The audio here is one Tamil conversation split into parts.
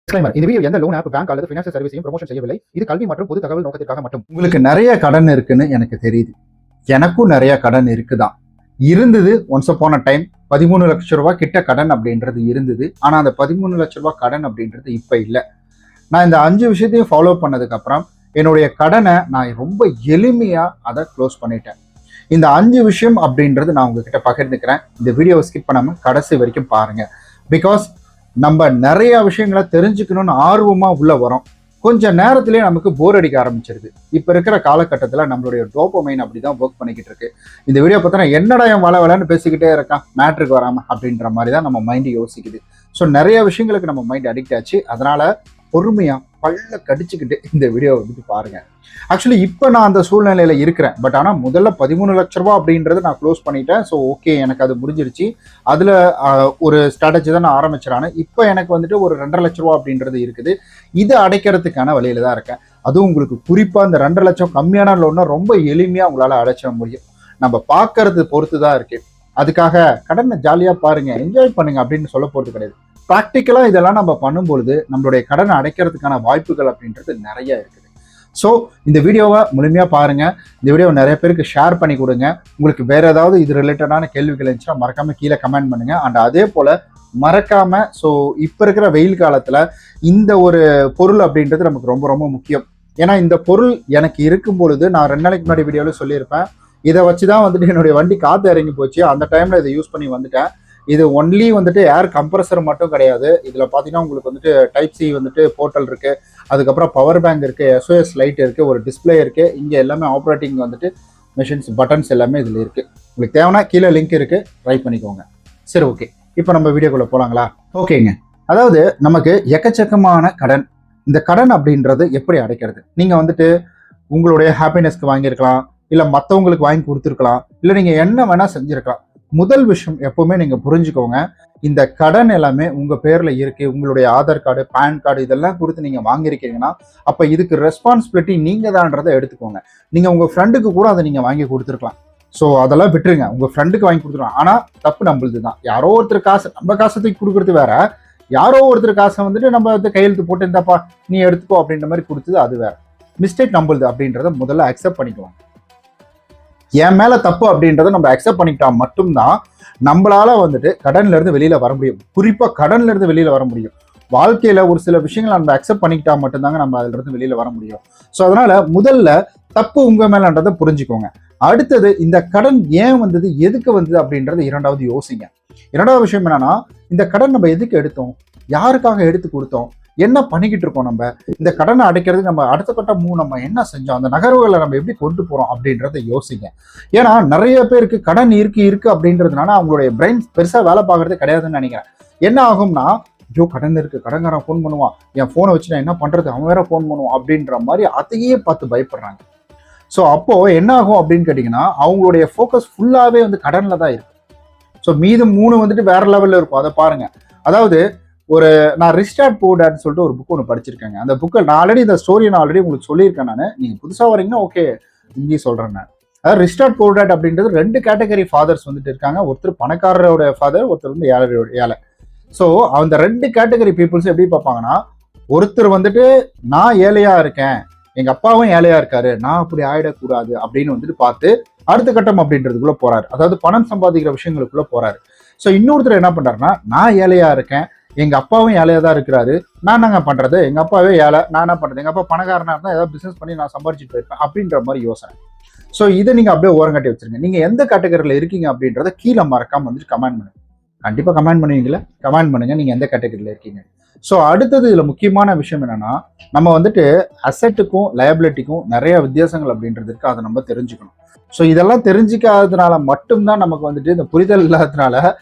Disclaimer. இந்த வீடியோ எந்த லோன் ஆப், பேங்க் அல்லது ஃபைனான்சியல் சர்வீஸையும் ப்ரமோஷன் செய்யவில்லை. இது கல்வி மற்றும் பொது தகவல் நோக்கத்திற்காக மட்டும். உங்களுக்கு நிறைய கடன் இருக்குன்னு எனக்கு தெரியுது. எனக்கும் நிறைய கடன் இருக்குதான். இருந்தது ஒன்ஸ் அப்பான் அ டைம் 13 லட்சம் ரூபாய் கிட்ட கடன் அப்படின்றது இருந்தது. ஆனா அந்த 13 லட்சம் ரூபாய் கடன் அப்படின்றது இப்ப இல்லை. நான் இந்த 5 விஷயத்தையும் ஃபாலோ பண்ணதுக்கு அப்புறம் என்னுடைய கடனை நான் ரொம்ப எளிமையா அதை க்ளோஸ் பண்ணிட்டேன். இந்த 5 விஷயம் அப்படின்றது நான் உங்ககிட்ட பகிர்ந்துக்கிறேன். இந்த வீடியோவை ஸ்கிப் பண்ணாம கடைசி வரைக்கும் பாருங்க. பிகாஸ் நம்ம நிறைய விஷயங்களை தெரிஞ்சுக்கணும்னு ஆர்வமா உள்ள வரோம். கொஞ்ச நேரத்திலேயே நமக்கு போர் அடிக்க ஆரம்பிச்சிருது. இப்ப இருக்கிற காலகட்டத்துல நம்மளுடைய டோபமைன் அப்படிதான் ஒர்க் பண்ணிக்கிட்டு இருக்கு. இந்த வீடியோ பார்த்தா என்னடா என் வளன்னு பேசிக்கிட்டே இருக்கான், மேட்ருக்கு வராம அப்படின்ற மாதிரி தான் நம்ம மைண்ட் யோசிக்குது. ஸோ நிறைய விஷயங்களுக்கு நம்ம மைண்ட் அடிக்ட் ஆச்சு. அதனால பொறுமையா பல்ல கடிச்சுக்கிட்டு இந்த வீடியோவை வந்துட்டு பாருங்க. ஆக்சுவலி இப்போ நான் அந்த சூழ்நிலையில இருக்கிறேன். பட் ஆனால் முதல்ல 13 லட்ச ரூபா அப்படின்றத நான் க்ளோஸ் பண்ணிட்டேன். ஸோ ஓகே, எனக்கு அது முடிஞ்சிருச்சு. அதில் ஒரு ஸ்ட்ராட்டஜி தான் நான் ஆரம்பிச்சிடானு. இப்போ எனக்கு வந்துட்டு ஒரு 2.5 லட்ச ரூபா அப்படின்றது இருக்குது. இதை அடைக்கிறதுக்கான வழியில தான் இருக்கேன். அதுவும் உங்களுக்கு குறிப்பாக இந்த 2.5 லட்சம் கம்மியான லோன்னா ரொம்ப எளிமையாக உங்களால் அடைச்சிட முடியும். நம்ம பார்க்கறது பொறுத்து தான் இருக்கு. அதுக்காக கடனை ஜாலியாக பாருங்க, என்ஜாய் பண்ணுங்க அப்படின்னு சொல்ல போகிறது கிடையாது. ப்ராக்டிக்கலாக இதெல்லாம் நம்ம பண்ணும்பொழுது நம்மளுடைய கடனை அடைக்கிறதுக்கான வாய்ப்புகள் அப்படின்றது நிறைய இருக்குது. ஸோ இந்த வீடியோவை முழுமையாக பாருங்க. இந்த வீடியோவை நிறைய பேருக்கு ஷேர் பண்ணி கொடுங்க. உங்களுக்கு வேற ஏதாவது இது ரிலேட்டடான கேள்விகள் இருந்துச்சுன்னா மறக்காம கீழே கமெண்ட் பண்ணுங்க. அண்ட் அதே போல மறக்காம ஸோ இப்போ இருக்கிற வெயில் காலத்துல இந்த ஒரு பொருள் அப்படின்றது நமக்கு ரொம்ப ரொம்ப முக்கியம். ஏன்னா இந்த பொருள் எனக்கு இருக்கும் பொழுது நான் 2 நாளைக்கு முன்னாடி வீடியோவில் சொல்லியிருப்பேன். இதை வச்சுதான் வந்துட்டு என்னுடைய வண்டி காற்று இறங்கி போச்சு. அந்த டைம்ல இதை யூஸ் பண்ணி வந்துட்டேன். இது ஒன்லி வந்துட்டு ஏர் கம்ப்ரஸர் மட்டும் கிடையாது. இதில் பார்த்தீங்கன்னா உங்களுக்கு வந்துட்டு டைப் சி வந்துட்டு போர்ட்டல் இருக்கு. அதுக்கப்புறம் பவர் பேங்க் இருக்கு, SOS லைட் இருக்கு, ஒரு டிஸ்பிளே இருக்கு. இங்கே எல்லாமே ஆப்ரேட்டிங் வந்துட்டு மெஷின்ஸ், பட்டன்ஸ் எல்லாமே இதில் இருக்கு. உங்களுக்கு தேவைன்னா கீழே லிங்க் இருக்கு, ட்ரை பண்ணிக்கோங்க. சரி, ஓகே, இப்போ நம்ம வீடியோக்குள்ள போலாங்களா? ஓகேங்க. அதாவது நமக்கு எக்கச்சக்கமான கடன். இந்த கடன் அப்படின்றது எப்படி அடைக்கிறது? நீங்க வந்துட்டு உங்களுடைய ஹாப்பினஸ்க்கு வாங்கியிருக்கலாம், இல்லை மற்றவங்களுக்கு வாங்கி கொடுத்துருக்கலாம், இல்லை நீங்க என்ன வேணா செஞ்சிருக்கலாம். முதல் விஷயம் எப்பவுமே நீங்க புரிஞ்சுக்கோங்க, இந்த கடன் எல்லாமே உங்க பேர்ல இருக்கு. உங்களுடைய ஆதார் கார்டு, பேன் கார்டு இதெல்லாம் கொடுத்து நீங்க வாங்கியிருக்கீங்கன்னா அப்ப இதுக்கு ரெஸ்பான்சிபிலிட்டி நீங்க தான்றதை எடுத்துக்கோங்க. நீங்க உங்க ஃப்ரெண்டுக்கு கூட அதை நீங்க வாங்கி கொடுத்துருக்கலாம். ஸோ அதெல்லாம் விட்டுருங்க, உங்க ஃப்ரெண்டுக்கு வாங்கி கொடுத்துருவாங்க. ஆனா தப்பு நம்மளுது தான். யாரோ ஒருத்தர் காசு, நம்ம காசை தூக்கி கொடுக்குறது வேற, யாரோ ஒருத்தர் காசை வந்துட்டு நம்ம வந்து கையெழுத்து போட்டு இந்தாப்பா நீ எடுத்துக்கோ அப்படின்ற மாதிரி கொடுத்தது அது வேற. மிஸ்டேக் நம்மளுது அப்படின்றத முதல்ல அக்செப்ட் பண்ணிக்குவாங்க. என் மேல தப்பு அப்படின்றத நம்ம அக்செப்ட் பண்ணிக்கிட்டா மட்டும்தான் நம்மளால வந்துட்டு கடன்ல இருந்து வெளியில வர முடியும். குறிப்பா கடன்ல இருந்து வெளியில வர முடியும். வாழ்க்கையில ஒரு சில விஷயங்களை நம்ம அக்செப்ட் பண்ணிக்கிட்டா மட்டும்தாங்க நம்ம அதுல இருந்து வெளியில வர முடியும். ஸோ அதனால முதல்ல தப்பு உங்க மேலன்றதை புரிஞ்சுக்கோங்க. அடுத்தது, இந்த கடன் ஏன் வந்தது, எதுக்கு வந்தது அப்படின்றது இரண்டாவது யோசிங்க. இரண்டாவது விஷயம் என்னன்னா, இந்த கடன் நம்ம எதுக்கு எடுத்தோம், யாருக்காக எடுத்து கொடுத்தோம், என்ன பண்ணிக்கிட்டு இருக்கோம், நம்ம இந்த கடனை அடைக்கிறதுக்கு நம்ம அடுத்த கட்ட நம்ம என்ன செஞ்சோம், அந்த நகர்வுகளை நம்ம எப்படி கொண்டு போறோம் அப்படின்றத யோசிங்க. ஏன்னா நிறைய பேருக்கு கடன் இருக்கு அப்படின்றதுனால அவங்களுடைய பிரெயின் பெருசா வேலை பார்க்கறது கிடையாதுன்னு நினைக்கிறேன். என்ன ஆகும்னா, ஐயோ கடன் இருக்கு, கடன்காரன் ஃபோன் பண்ணுவான், என் ஃபோனை வச்சு நான் என்ன பண்றது, அவன் வேற ஃபோன் பண்ணுவான் அப்படின்ற மாதிரி அதையே பார்த்து பயப்படுறாங்க. ஸோ அப்போ என்ன ஆகும் அப்படின்னு கேட்டீங்கன்னா, அவங்களுடைய ஃபோக்கஸ் ஃபுல்லாவே வந்து கடன்ல தான் இருக்கு. ஸோ மீதம் 3 வந்துட்டு வேற லெவல்ல இருக்கும். அதை பாருங்க. அதாவது நான் ரிஸ்டார்ட் புவர் டாட்னு சொல்லிட்டு ஒரு புக் ஒன்று படிச்சிருக்கேங்க. அந்த புக்கை நான் ஆல்ரெடி இந்த ஸ்டோரியை நான் ஆல்ரெடி உங்களுக்கு சொல்லியிருக்கேன். நீங்க புதுசா வரீங்கன்னா ஓகே இங்கேயும் சொல்றேன். நான் அதாவது ரிஸ்டார்ட் புவர் டாட் அப்படின்றது 2 கேட்டகரி ஃபாதர்ஸ் வந்துட்டு இருக்காங்க. ஒருத்தர் பணக்காரரோட ஃபாதர், ஒருத்தர் வந்து ஏழை. ஸோ அந்த 2 கேட்டகரி பீப்புள்ஸ் எப்படி பார்ப்பாங்கன்னா, ஒருத்தர் வந்துட்டு நான் ஏழையா இருக்கேன், எங்க அப்பாவும் ஏழையா இருக்காரு, நான் அப்படி ஆயிடக்கூடாது அப்படின்னு வந்துட்டு பார்த்து அடுத்த கட்டம் அப்படின்றதுக்குள்ள போறாரு. அதாவது பணம் சம்பாதிக்கிற விஷயங்களுக்குள்ள போறாரு. ஸோ இன்னொருத்தர் என்ன பண்றாருன்னா, நான் ஏழையா இருக்கேன், எங்க அப்பாவும் ஏழையா தான் இருக்கிறாரு, நான் என்னங்க பண்றது, எங்க அப்பாவே ஏழை, நான் என்ன பண்றது, எங்க அப்பா பணக்காரனா இருந்தா ஏதாவது பிசினஸ் பண்ணி நான் சம்பாதிச்சுட்டு போயிருப்பேன் அப்படின்ற மாதிரி யோசனை. ஸோ இதை நீங்க அப்படியே ஓரங்கட்டி வச்சிருங்க. நீங்க எந்த கேட்டகரியில இருக்கீங்க அப்படின்றத கீழே மறக்காம வந்துட்டு கமெண்ட் பண்ணுங்க. கண்டிப்பா கமெண்ட் பண்ணுவீங்களா? கமெண்ட் பண்ணுங்க நீங்க எந்த கேட்டகரியில இருக்கீங்க. ஸோ அடுத்தது இதுல முக்கியமான விஷயம் என்னன்னா, நம்ம வந்துட்டு அசெட்டுக்கும் லயபிலிட்டிக்கும் நிறைய வித்தியாசங்கள் அப்படின்றது இருக்கு. அதை நம்ம தெரிஞ்சுக்கணும். ஸோ இதெல்லாம் தெரிஞ்சிக்காததுனால மட்டும்தான் நமக்கு வந்துட்டு இந்த புரிதல் இல்லாததுனால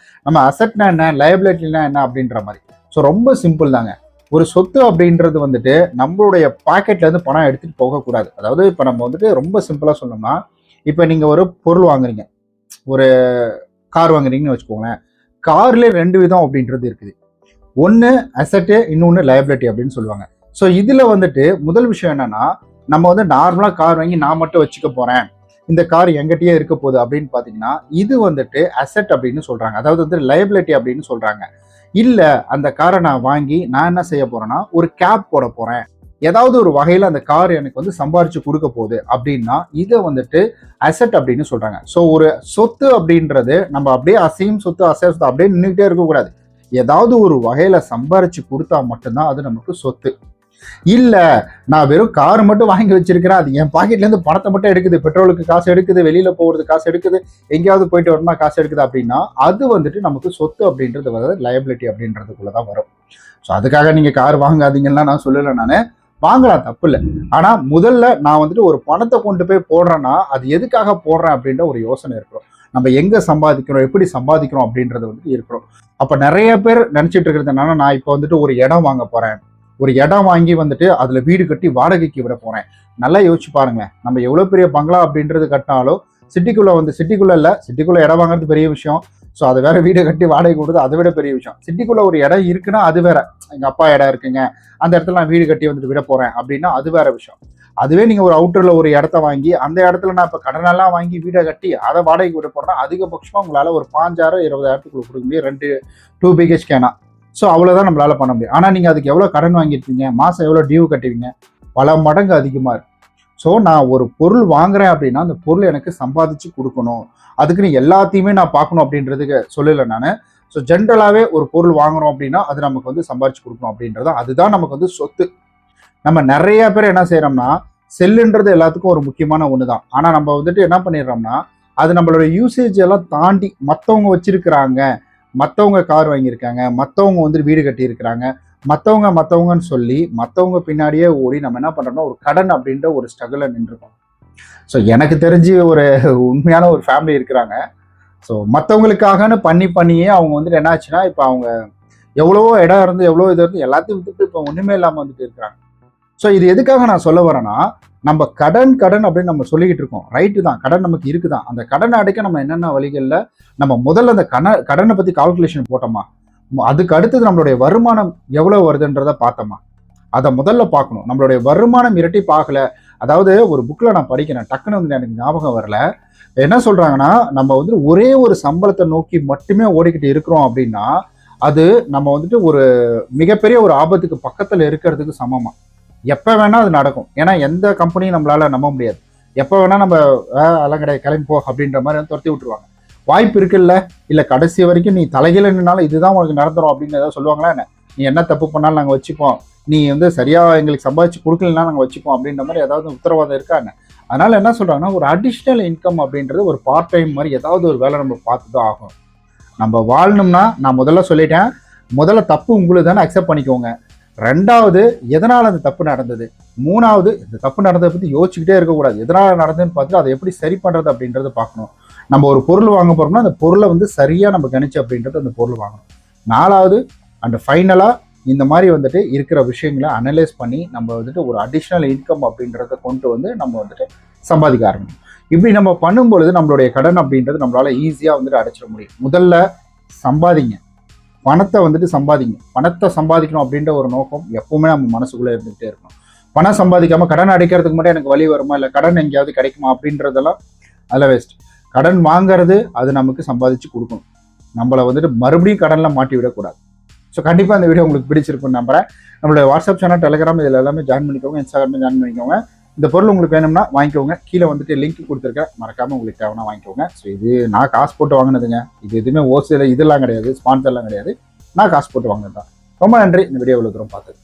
நம்ம அசெட்னா என்ன, லயபிலிட்டினா என்ன அப்படின்ற மாதிரி. ஸோ ரொம்ப சிம்பிள் தாங்க. ஒரு சொத்து அப்படின்றது வந்துட்டு நம்மளுடைய பாக்கெட்ல இருந்து பணம் எடுத்துட்டு போகக்கூடாது. அதாவது இப்போ நம்ம வந்துட்டு ரொம்ப சிம்பிளா சொன்னோம்னா, இப்போ நீங்க ஒரு பொருள் வாங்குறீங்க, ஒரு கார் வாங்குறீங்கன்னு வச்சுக்கோங்களேன். கார்ல 2 விதம் அப்படின்றது இருக்குது. ஒன்று அசெட்டு, இன்னொன்று லயபிலிட்டி அப்படின்னு சொல்லுவாங்க. ஸோ இதுல வந்துட்டு முதல் விஷயம் என்னன்னா, நம்ம வந்து நார்மலா கார் வாங்கி நான் மட்டும் வச்சுக்க போறேன், இந்த கார் எங்கிட்டயே இருக்க போகுது அப்படின்னு பாத்தீங்கன்னா, இது வந்துட்டு அசெட் அப்படின்னு சொல்றாங்க. அதாவது வந்து லயபிலிட்டி அப்படின்னு சொல்றாங்க. இல்லை அந்த காரை நான் வாங்கி நான் என்ன செய்ய போறேன்னா ஒரு கேப் போட போறேன், ஏதாவது ஒரு வகையில் அந்த கார் எனக்கு வந்து சம்பாரிச்சு கொடுக்க போகுது அப்படின்னா இதை வந்துட்டு அசெட் அப்படின்னு சொல்றாங்க. ஸோ ஒரு சொத்து அப்படின்றது நம்ம அப்படியே அசையும் சொத்து அசைய சொத்து அப்படியே நின்றுக்கிட்டே இருக்கக்கூடாது. ஏதாவது ஒரு வகையில சம்பாரிச்சு கொடுத்தா மட்டும்தான் அது நமக்கு சொத்து. இல்ல நான் வெறும் கார் மட்டும் வாங்கி வச்சிருக்கிறேன், அது என் பாக்கெட்ல இருந்து பணத்தை மட்டும் எடுக்குது, பெட்ரோலுக்கு காசு எடுக்குது, வெளியில போகிறது காசு எடுக்குது, எங்கேயாவது போயிட்டு வரணும்னா காசு எடுக்குது அப்படின்னா அது வந்துட்டு நமக்கு சொத்து அப்படின்றது வந்து லயபிலிட்டி அப்படின்றதுக்குள்ளதான் வரும். ஸோ அதுக்காக நீங்க கார் வாங்காதீங்கன்னா நான் சொல்லலை, நான் வாங்கலாம், தப்பு இல்லை. ஆனா முதல்ல நான் வந்துட்டு ஒரு பணத்தை கொண்டு போய் போடுறேன்னா அது எதுக்காக போடுறேன் அப்படின்ற ஒரு யோசனை இருக்கிறோம். நம்ம எங்க சம்பாதிக்கிறோம், எப்படி சம்பாதிக்கிறோம் அப்படின்றது வந்துட்டு இருக்கிறோம். அப்ப நிறைய பேர் நினைச்சிட்டு இருக்கிறது என்னன்னா, நான் இப்போ வந்துட்டு ஒரு இடம் வாங்க போறேன், ஒரு இடம் வாங்கி வந்துட்டு அதுல வீடு கட்டி வாடகைக்கு விட போறேன். நல்லா யோசிச்சு பாருங்க, நம்ம எவ்வளவு பெரிய பங்களா அப்படின்றது கட்டினாலும் சிட்டிக்குள்ள இல்ல, சிட்டிக்குள்ள இடம் வாங்குறது பெரிய விஷயம். ஸோ அது வேற, வீடு கட்டி வாடகை கொடுத்து அதை விட பெரிய விஷயம். சிட்டிக்குள்ள ஒரு இடம் இருக்குன்னா அது வேற, எங்க அப்பா இடம் இருக்குங்க, அந்த இடத்துல நான் வீடு கட்டி வந்துட்டு விட போறேன் அப்படின்னா அது வேற விஷயம். அதுவே நீங்க ஒரு அவுட்டர்ல ஒரு இடத்த வாங்கி அந்த இடத்துல நான் இப்ப கடனெல்லாம் வாங்கி வீடை கட்டி அதை வாடகைக்கு விட போறேன்னா அதிகபட்சமா உங்களால ஒரு 5,000-20,000 கொடுக்க முடியும், 2 BHK. ஸோ அவ்வளவுதான் நம்மளால பண்ண முடியும். ஆனா நீங்க அதுக்கு எவ்வளவு கடன் வாங்கியிருப்பீங்க, மாசம் எவ்வளவு டியூ கட்டுவீங்க, பல மடங்கு அதிகமா இருக்கு. ஸோ நான் ஒரு பொருள் வாங்குறேன் அப்படின்னா அந்த பொருள் எனக்கு சம்பாதிச்சு கொடுக்கணும், அதுக்குன்னு எல்லாத்தையுமே நான் பார்க்கணும் அப்படின்றதுக்கு சொல்லலை நான். ஸோ ஜென்ரலாகவே ஒரு பொருள் வாங்குறோம் அப்படின்னா அது நமக்கு வந்து சம்பாதிச்சு கொடுக்கணும் அப்படின்றது அதுதான் நமக்கு வந்து சொத்து. நம்ம நிறைய பேர் என்ன செய்யறோம்னா, செல்லுன்றது எல்லாத்துக்கும் ஒரு முக்கியமான ஒன்று தான். ஆனால் நம்ம வந்துட்டு என்ன பண்ணிடுறோம்னா, அது நம்மளோட யூசேஜ் எல்லாம் தாண்டி மற்றவங்க வச்சிருக்கிறாங்க, மற்றவங்க கார் வாங்கியிருக்காங்க, மற்றவங்க வந்துட்டு வீடு கட்டியிருக்கிறாங்க, மற்றவங்கன்னு சொல்லி மற்றவங்க பின்னாடியே ஓடி நம்ம என்ன பண்ணுறோம்னா ஒரு கடன் அப்படின்ற ஒரு ஸ்ட்ரகிளில் நின்றுருக்கோம். ஸோ எனக்கு தெரிஞ்சு ஒரு உண்மையான ஒரு ஃபேமிலி இருக்கிறாங்க. ஸோ மற்றவங்களுக்காகன்னு பண்ணியே அவங்க வந்துட்டு என்ன ஆச்சுன்னா, இப்போ அவங்க எவ்வளவோ இடம் இருந்து எவ்வளோ இது இருந்து எல்லாத்தையும் விட்டுட்டு இப்போ ஒன்றுமே இல்லாமல் வந்துட்டு இருக்கிறாங்க. ஸோ இது எதுக்காக நான் சொல்ல வரேன்னா, நம்ம கடன் அப்படின்னு நம்ம சொல்லிக்கிட்டு இருக்கோம், ரைட்டு தான், கடன் நமக்கு இருக்குதான். அந்த கடனை அடைக்க நம்ம என்னென்ன வழிகளில் நம்ம முதல்ல அந்த கடனை பற்றி கால்குலேஷன் போட்டோமா, அதுக்கு அடுத்தது நம்மளுடைய வருமானம் எவ்வளோ வருதுன்றதை பார்த்தோமா, அதை முதல்ல பார்க்கணும். நம்மளுடைய வருமானம் இரட்டிப்பு ஆகலை, அதாவது ஒரு புக்கில் நான் படிக்கிறேன், டக்குன்னு வந்து எனக்கு ஞாபகம் வரல, என்ன சொல்கிறாங்கன்னா, நம்ம வந்துட்டு ஒரே ஒரு சம்பளத்தை நோக்கி மட்டுமே ஓடிக்கிட்டு இருக்கிறோம் அப்படின்னா அது நம்ம வந்துட்டு ஒரு மிகப்பெரிய ஒரு ஆபத்துக்கு பக்கத்தில் இருக்கிறதுக்கு சமமா. எப்போ வேணால் அது நடக்கும். ஏன்னா எந்த கம்பெனியும் நம்மளால நம்ப முடியாது. எப்போ வேணால் நம்ம அதெல்லாம் கிடையாது, கிளம்பி போ அப்படின்ற மாதிரி வந்து துரத்தி விட்டுருவாங்க. வாய்ப்பு இருக்குல்ல, இல்லை கடைசி வரைக்கும் நீ தலைகீழ நின்னாலும் இதுதான் உனக்கு நடந்துடும் அப்படின்னு ஏதாவது சொல்லுவாங்களா என்ன? நீ என்ன தப்பு பண்ணாலும் நாங்கள் வச்சுப்போம், நீ வந்து சரியாக எங்களுக்கு சம்பாதிச்சு கொடுக்கலன்னா நாங்கள் வச்சுப்போம் அப்படின்ற மாதிரி ஏதாவது உத்தரவாதம் இருக்கா என்ன? அதனால என்ன சொல்கிறாங்கன்னா, ஒரு அடிஷ்னல் இன்கம் அப்படின்றது ஒரு பார்ட் டைம் மாதிரி ஏதாவது ஒரு வேலை நம்ம பார்த்து தான் ஆகும். நம்ம வாழணும்னா நான் முதல்ல சொல்லிட்டேன், முதல்ல தப்பு உங்களுக்கு தானே அக்செப்ட் பண்ணிக்கோங்க. ரெண்டாவது, எதனால் அந்த தப்பு நடந்தது. மூணாவது, இந்த தப்பு நடந்ததை பற்றி யோசிச்சுக்கிட்டே இருக்கக்கூடாது, எதனால் நடந்ததுன்னு பார்த்துட்டு அதை எப்படி சரி பண்ணுறது அப்படின்றத பார்க்கணும். நம்ம ஒரு பொருள் வாங்க போகிறோம்னா அந்த பொருளை வந்து சரியாக நம்ம கணிச்சு அப்படின்றது அந்த பொருள் வாங்கணும். நாலாவது அண்ட் ஃபைனலாக இந்த மாதிரி வந்துட்டு இருக்கிற விஷயங்களை அனலைஸ் பண்ணி நம்ம வந்துட்டு ஒரு அடிஷ்னல் இன்கம் அப்படின்றத கொண்டு வந்து நம்ம வந்துட்டு சம்பாதிக்க ஆரம்பிக்கணும். இப்படி நம்ம பண்ணும்பொழுது நம்மளுடைய கடன் அப்படின்றது நம்மளால ஈஸியாக வந்துட்டு அடைச்சிட முடியும். முதல்ல சம்பாதிங்க, பணத்தை வந்துட்டு சம்பாதிங்க. பணத்தை சம்பாதிக்கணும் அப்படின்ற ஒரு நோக்கம் எப்பவுமே நம்ம மனசுக்குள்ளே இருந்துகிட்டே இருக்கணும். பணம் சம்பாதிக்காமல் கடன் அடைக்கிறதுக்கு மட்டும் எனக்கு வழி வருமா, இல்லை கடன் எங்கேயாவது கிடைக்குமா அப்படின்றதெல்லாம் அதில் வேஸ்ட். கடன் வாங்கிறது அது நமக்கு சம்பாதிச்சு கொடுக்கணும், நம்மளை வந்துட்டு மறுபடியும் கடனில் மாட்டி விடக்கூடாது. ஸோ கண்டிப்பாக இந்த வீடியோ உங்களுக்கு பிடிச்சிருக்குன்னு நம்புறேன். நம்மளுடைய வாட்ஸ்அப் சேனல், டெலிகிராம் இதில் எல்லாமே ஜாயின் பண்ணிக்கோங்க, இன்ஸ்டாகிராம் ஜாயின் பண்ணிக்கோங்க. இந்த பொருள் உங்களுக்கு வேணும்னா வாங்கிக்கோங்க, கீழே வந்துட்டு லிங்க் கொடுத்துருக்கேன், மறக்காமல் உங்களுக்கு தேவைன்னா வாங்கிக்கோங்க. ஸோ இது நான் காசு போட்டு வாங்கினதுங்க, இது எதுவுமே ஓசியில் இதெல்லாம் கிடையாது, ஸ்பான்சர்லாம் கிடையாது, நான் காசு போட்டு வாங்கினது தான். ரொம்ப நன்றி இந்த வீடியோ இவ்வளோ தூரம் பார்த்தது.